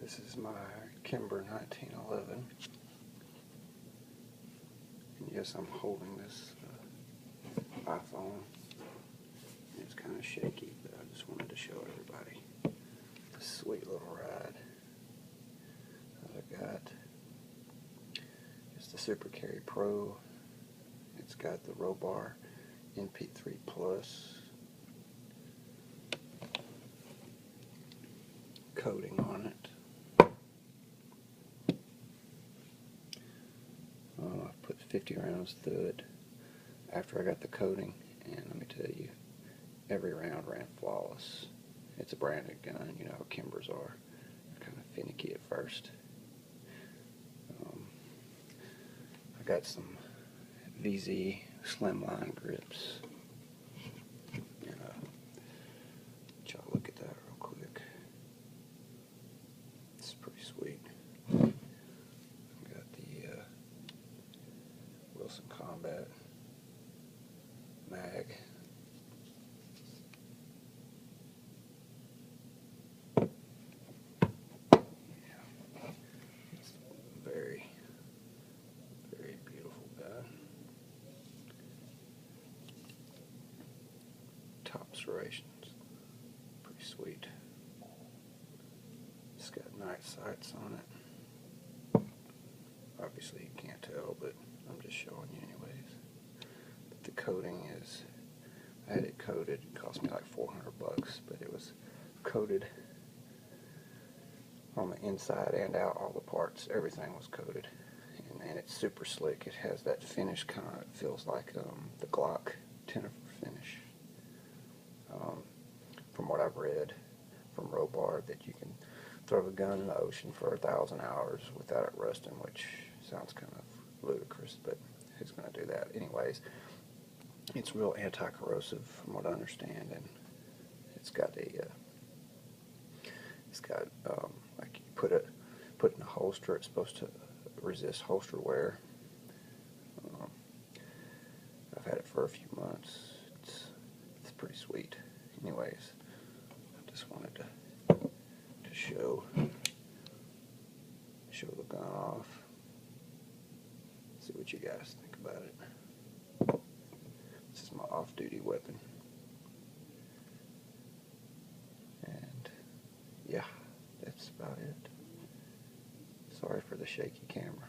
This is my Kimber 1911. And yes, I'm holding this iPhone. It's kind of shaky, but I just wanted to show everybody this sweet little ride that I got. It's the Super Carry Pro. It's got the Robar NP3 Plus coating on it. I put 50 rounds through it after I got the coating, and let me tell you, every round ran flawless. It's a branded gun, you know how Kimbers are. They're kind of finicky at first. I got some VZ slimline grips. And, y'all look at that real quick. It's pretty sweet. Got the Wilson Combat mag. It's very, very beautiful gun. Top serrations, pretty sweet. It's got night sights on it. Obviously you can't tell, but I'm just showing you anyways. But the coating is, I had it coated. It cost me like $400, but it was coated on the inside and out. All the parts, everything was coated, and it's super slick. It has that finish kind of, it feels like the Glock Jennifer finish. From what I've read from Robar, that you can throw the gun in the ocean for 1,000 hours without it rusting, which sounds kind of ludicrous, but who's going to do that? Anyways, it's real anti-corrosive from what I understand, and it's got like you put it in a holster. It's supposed to resist holster wear. I've had it for a few months. It's pretty sweet. Anyways, I just wanted to show the gun off. See what you guys think about it. This is my off-duty weapon. And yeah, that's about it. Sorry for the shaky camera.